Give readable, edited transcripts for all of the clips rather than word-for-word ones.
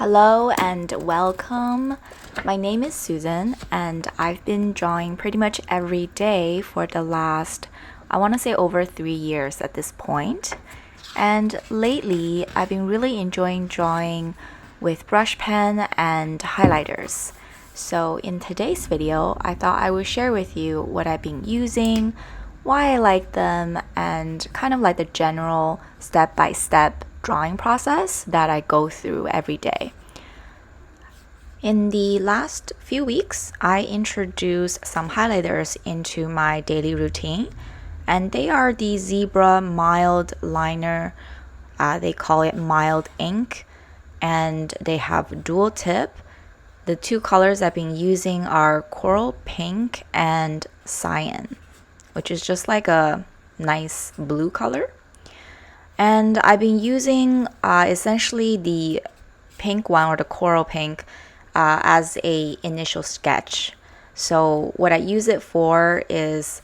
Hello and welcome. My name is Susan and I've been drawing pretty much every day for the last, I want to say over 3 years at this point. And lately, I've been really enjoying drawing with brush pen and highlighters. So in today's video, I thought I would share with you what I've been using, why I like them, and kind of like the general step-by-step drawing process that I go through every day. In the last few weeks, I introduced some highlighters into my daily routine, and they are the Zebra Mild Liner. They call it Mild Ink, and they have dual tip. The two colors I've been using are Coral Pink and Cyan, which is just like a nice blue color. And I've been using essentially the pink one or the coral pink as a initial sketch. So what I use it for is,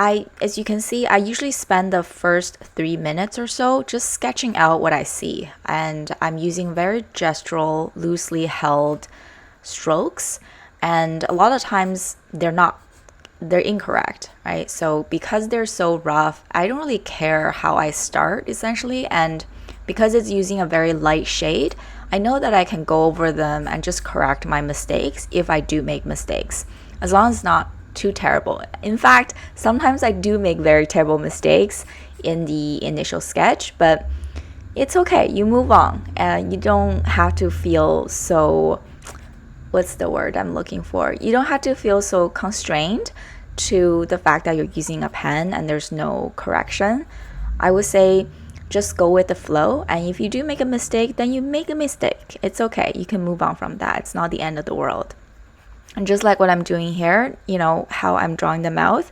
as you can see, I usually spend the first 3 minutes or so just sketching out what I see. And I'm using very gestural, loosely held strokes. And a lot of times they're incorrect, right? So because they're so rough, I don't really care how I start essentially. And because it's using a very light shade, I know that I can go over them and just correct my mistakes if I do make mistakes, as long as it's not too terrible. In fact, sometimes I do make very terrible mistakes in the initial sketch, but it's okay. You move on and you don't have to feel so, what's the word I'm looking for? You don't have to feel so constrained to the fact that you're using a pen and there's no correction. I would say just go with the flow, and if you do make a mistake, then you make a mistake. It's okay. You can move on from that. It's not the end of the world. And just like what I'm doing here, how I'm drawing the mouth,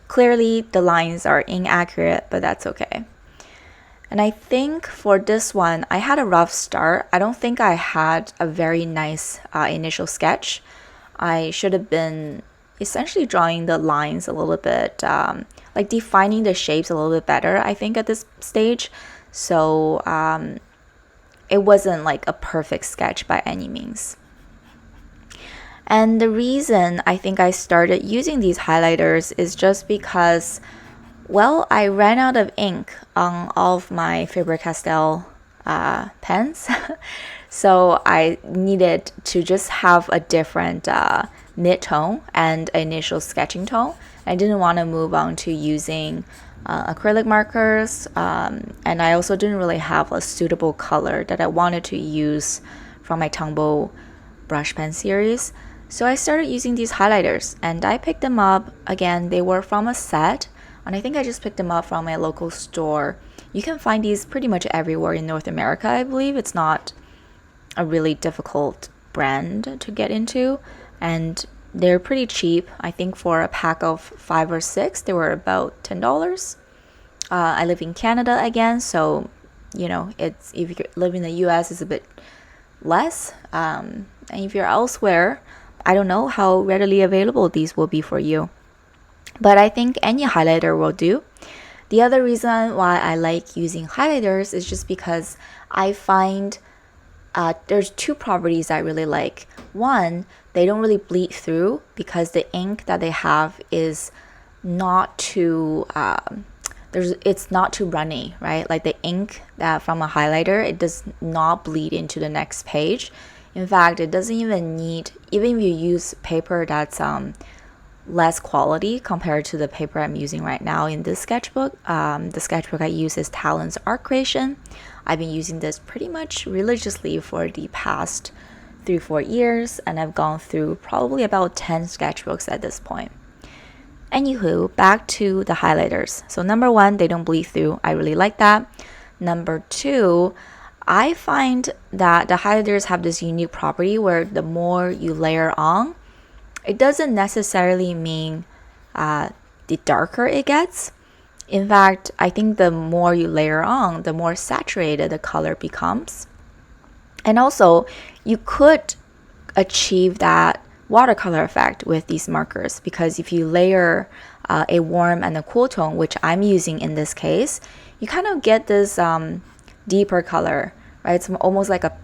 clearly the lines are inaccurate, but that's okay. And I think for this one, I had a rough start. I don't think I had a very nice initial sketch. I should have been essentially drawing the lines a little bit, like defining the shapes a little bit better, I think, at this stage. So it wasn't like a perfect sketch by any means. And the reason I think I started using these highlighters is just because, well, I ran out of ink on all of my Faber-Castell pens. So I needed to just have a different mid-tone and initial sketching tone. I didn't want to move on to using acrylic markers, and I also didn't really have a suitable color that I wanted to use from my Tombow brush pen series. So I started using these highlighters, and I picked them up. Again, they were from a set, and I think I just picked them up from my local store. You can find these pretty much everywhere in North America, I believe. It's not a really difficult brand to get into, and they're pretty cheap. I think for a pack of 5 or 6, they were about $10. I live in Canada again, so it's, if you live in the US, it's a bit less. And if you're elsewhere, I don't know how readily available these will be for you. But I think any highlighter will do. The other reason why I like using highlighters is just because I find there's two properties I really like. One, they don't really bleed through because the ink that they have is not too it's not too runny, right? Like the ink that from a highlighter, it does not bleed into the next page. In fact, it doesn't even need, even if you use paper that's less quality compared to the paper I'm using right now in this sketchbook. The sketchbook I use is Talens Art Creation. I've been using this pretty much religiously for the past 3-4 years, and I've gone through probably about 10 sketchbooks at this point. Anywho, back to the highlighters. So number one, they don't bleed through. I really like that. Number two, I find that the highlighters have this unique property where the more you layer on, it doesn't necessarily mean the darker it gets. In fact, I think the more you layer on, the more saturated the color becomes. And also, you could achieve that watercolor effect with these markers, because if you layer a warm and a cool tone, which I'm using in this case, you kind of get this deeper color, right? It's almost like a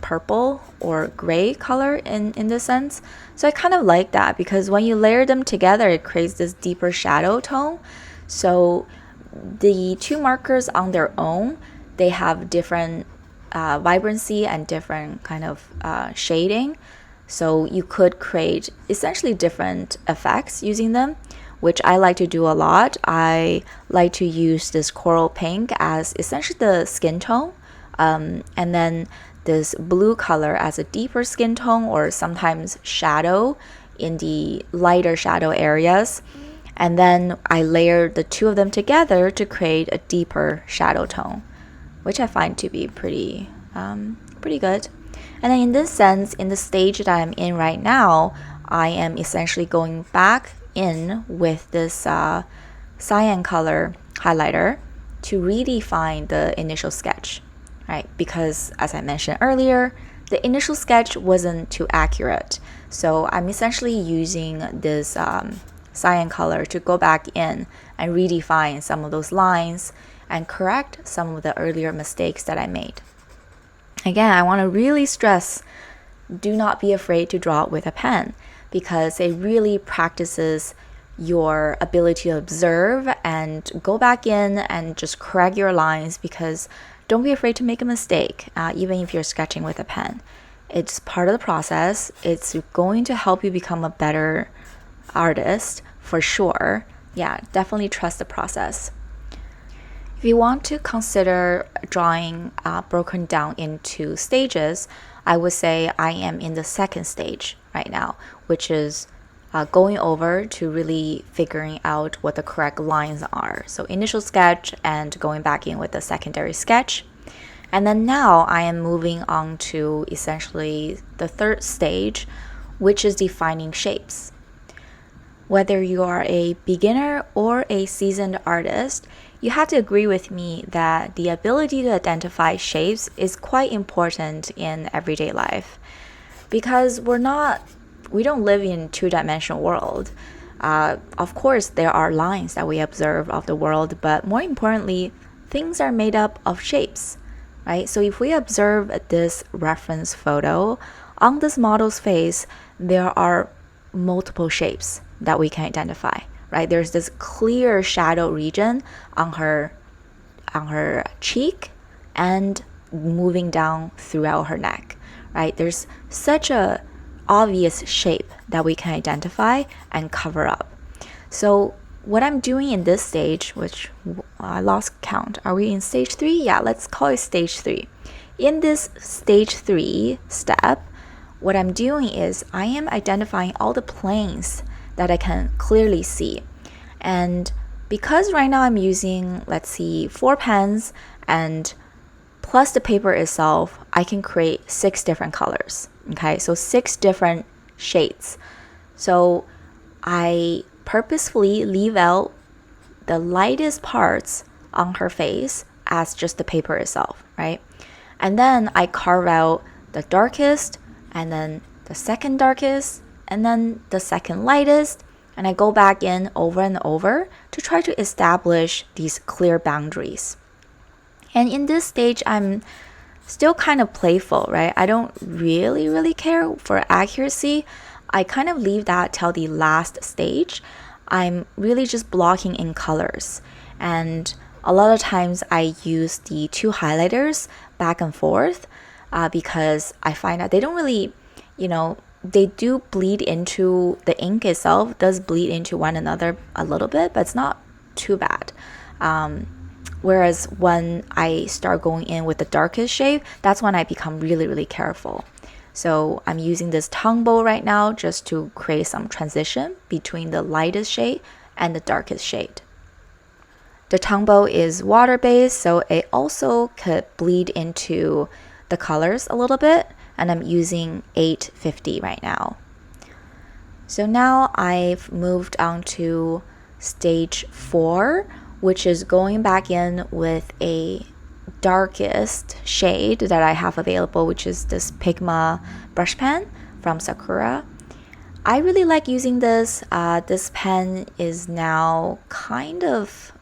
purple or gray color in this sense. So I kind of like that because when you layer them together, it creates this deeper shadow tone. So the two markers on their own, they have different vibrancy and different kind of shading. So you could create essentially different effects using them, which I like to do a lot. I like to use this coral pink as essentially the skin tone, and then this blue color as a deeper skin tone or sometimes shadow in the lighter shadow areas. And then I layer the two of them together to create a deeper shadow tone, which I find to be pretty good. And then in this sense, in the stage that I'm in right now, I am essentially going back in with this cyan color highlighter to redefine the initial sketch, right? Because as I mentioned earlier, the initial sketch wasn't too accurate. So I'm essentially using this cyan color to go back in and redefine some of those lines and correct some of the earlier mistakes that I made. Again, I want to really stress, do not be afraid to draw with a pen because it really practices your ability to observe and go back in and just correct your lines, because don't be afraid to make a mistake, even if you're sketching with a pen. It's part of the process. It's going to help you become a better artist for sure. Yeah, definitely trust the process. If you want to consider drawing broken down into stages, I would say I am in the second stage right now, which is going over to really figuring out what the correct lines are. So initial sketch and going back in with the secondary sketch. And then now I am moving on to essentially the third stage, which is defining shapes. Whether you are a beginner or a seasoned artist, you have to agree with me that the ability to identify shapes is quite important in everyday life, because we don't live in a two-dimensional world. Of course, there are lines that we observe of the world, but more importantly, things are made up of shapes, right? So if we observe this reference photo, on this model's face, there are multiple shapes that we can identify, right? There's this clear shadow region on her cheek and moving down throughout her neck, right? There's such a obvious shape that we can identify and cover up. So what I'm doing in this stage, which I lost count, are we in stage 3? Yeah, let's call it stage 3. In this stage 3 step, what I'm doing is I am identifying all the planes that I can clearly see. And because right now I'm using, let's see, 4 pens and plus the paper itself, I can create 6 different colors. Okay, so 6 different shades. So I purposefully leave out the lightest parts on her face as just the paper itself, right? And then I carve out the darkest, and then the second darkest, and then the second lightest, and I go back in over and over to try to establish these clear boundaries. And in this stage, I'm still kind of playful, right? I don't really care for accuracy. I kind of leave that till the last stage. I'm really just blocking in colors. And a lot of times I use the 2 highlighters back and forth because I find that they don't really, they do bleed into, the ink itself does bleed into one another a little bit, but it's not too bad. Whereas when I start going in with the darkest shade, that's when I become really careful. So I'm using this Tombow right now just to create some transition between the lightest shade and the darkest shade. The Tombow is water-based, so it also could bleed into the colors a little bit, and I'm using 850 right now. So now I've moved on to stage 4, which is going back in with a darkest shade that I have available, which is this PIGMA brush pen from Sakura. I really like using this. This pen is now kind of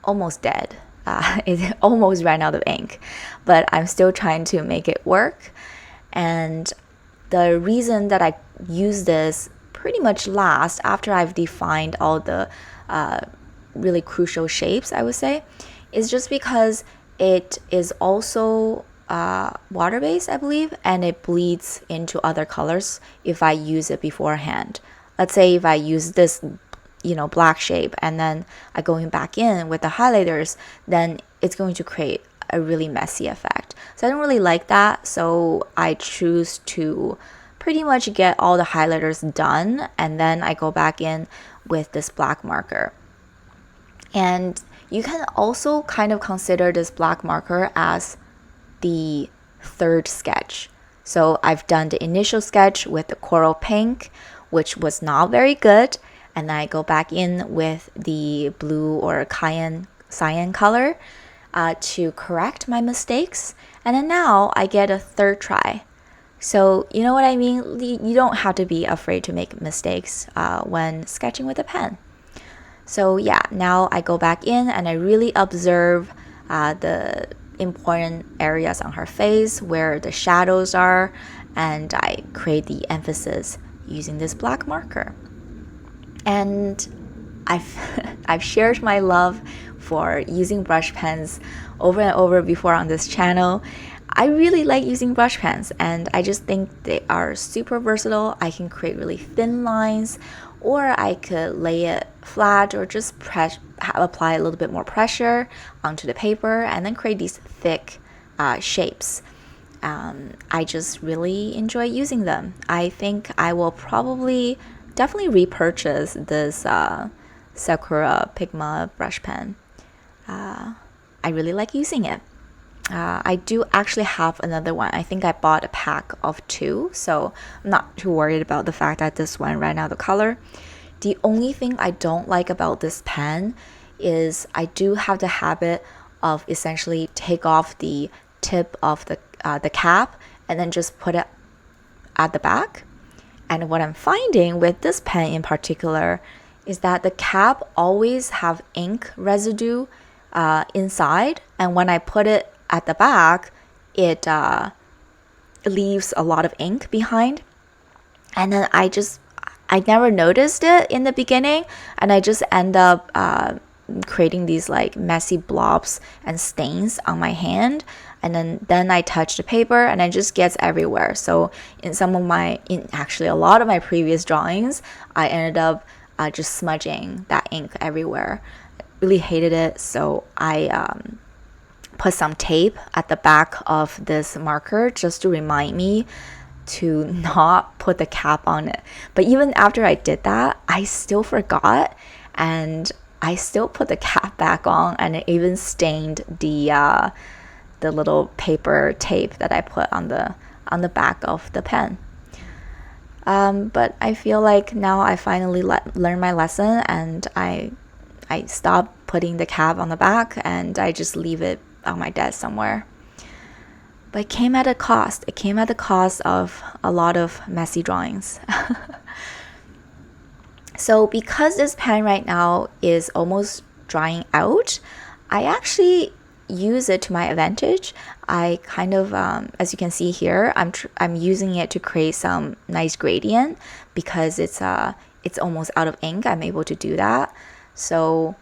almost dead. It almost ran out of ink, but I'm still trying to make it work. And the reason that I use this pretty much last, after I've defined all the really crucial shapes, I would say, is just because it is also water-based, I believe, and it bleeds into other colors if I use it beforehand. Let's say if I use this, black shape, and then I go back in with the highlighters, then it's going to create a really messy effect. So I don't really like that, so I choose to pretty much get all the highlighters done, and then I go back in with this black marker. And you can also kind of consider this black marker as the third sketch. So I've done the initial sketch with the coral pink, which was not very good, and then I go back in with the blue or cyan color to correct my mistakes, and then now I get a third try. So you know what I mean? You don't have to be afraid to make mistakes when sketching with a pen. So yeah, now I go back in and I really observe the important areas on her face, where the shadows are, and I create the emphasis using this black marker. And I've shared my love for using brush pens over and over before on this channel. I really like using brush pens, and I just think they are super versatile. I can create really thin lines, or I could lay it flat, or just apply a little bit more pressure onto the paper and then create these thick shapes. I just really enjoy using them. I think I will definitely repurchase this Sakura PIGMA brush pen. I really like using it. I do actually have another one. I think I bought a pack of 2, so I'm not too worried about the fact that this one ran out of color. The only thing I don't like about this pen is I do have the habit of essentially take off the tip of the cap and then just put it at the back. And what I'm finding with this pen in particular is that the cap always have ink residue inside, and when I put it at the back, it leaves a lot of ink behind. And then I never noticed it in the beginning, and I just end up creating these like messy blobs and stains on my hand, and then I touch the paper and it just gets everywhere. So in actually a lot of my previous drawings, I ended up just smudging that ink everywhere. Really hated it, so I put some tape at the back of this marker just to remind me to not put the cap on it. But even after I did that, I still forgot, and I still put the cap back on, and it even stained the little paper tape that I put on the back of the pen. But I feel like now I finally learned my lesson, and I stopped putting the cap on the back, and I just leave it on my desk somewhere. But it came at a cost. It came at the cost of a lot of messy drawings. So because this pen right now is almost drying out, I actually use it to my advantage. I kind of, as you can see here, I'm using it to create some nice gradient because it's almost out of ink. I'm able to do that. So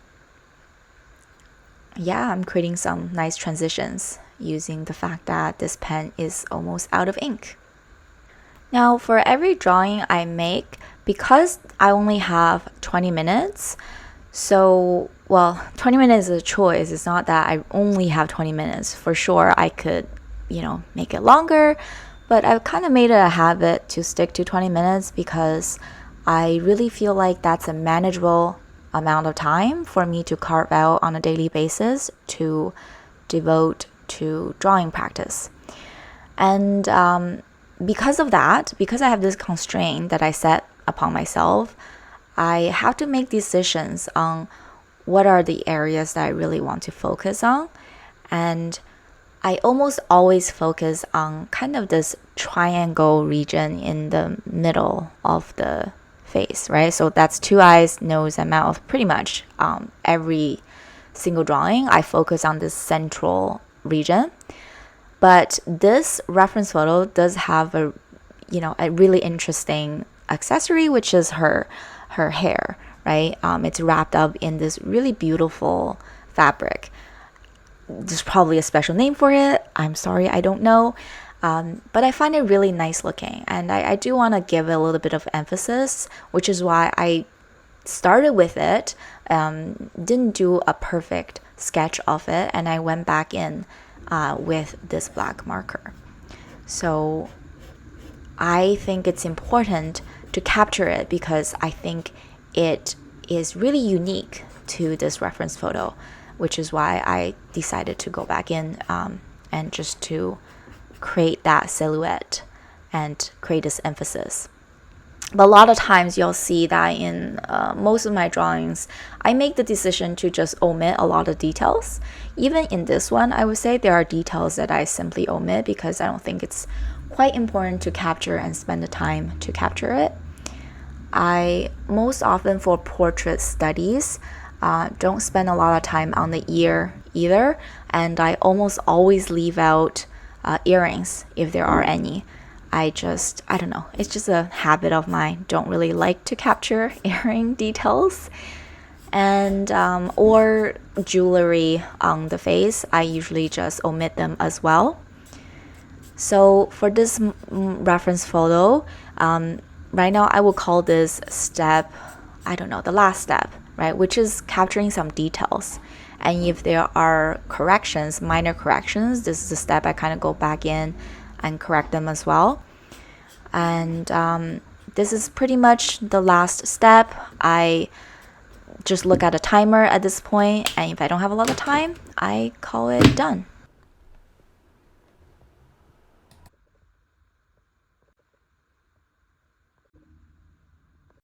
yeah, I'm creating some nice transitions using the fact that this pen is almost out of ink. Now for every drawing I make, because I only have 20 minutes, 20 minutes is a choice. It's not that I only have 20 minutes. For sure, I could, make it longer, but I've kind of made it a habit to stick to 20 minutes because I really feel like that's a manageable amount of time for me to carve out on a daily basis to devote to drawing practice. And because of that, because I have this constraint that I set upon myself, I have to make decisions on what are the areas that I really want to focus on. And I almost always focus on kind of this triangle region in the middle of the face, right? So that's 2 eyes, nose, and mouth. Pretty much every single drawing, I focus on this central region. But this reference photo does have a really interesting accessory, which is her hair, right? It's wrapped up in this really beautiful fabric. There's probably a special name for it. I'm sorry, I don't know. But I find it really nice looking, and I do want to give it a little bit of emphasis, which is why I started with it, didn't do a perfect sketch of it, and I went back in with this black marker. So I think it's important to capture it because I think it is really unique to this reference photo, which is why I decided to go back in and just to create that silhouette and create this emphasis. But a lot of times you'll see that in most of my drawings, I make the decision to just omit a lot of details. Even in this one, I would say there are details that I simply omit because I don't think it's quite important to capture and spend the time to capture it. I most often for portrait studies don't spend a lot of time on the ear either, and I almost always leave out earrings if there are any. I don't know, it's just a habit of mine. Don't really like to capture earring details. And or jewelry on the face, I usually just omit them as well. So for this reference photo, right now I will call this step, the last step, right? Which is capturing some details. And if there are corrections, minor corrections, this is a step I kind of go back in and correct them as well. And this is pretty much the last step. I just look at a timer at this point, and if I don't have a lot of time, I call it done.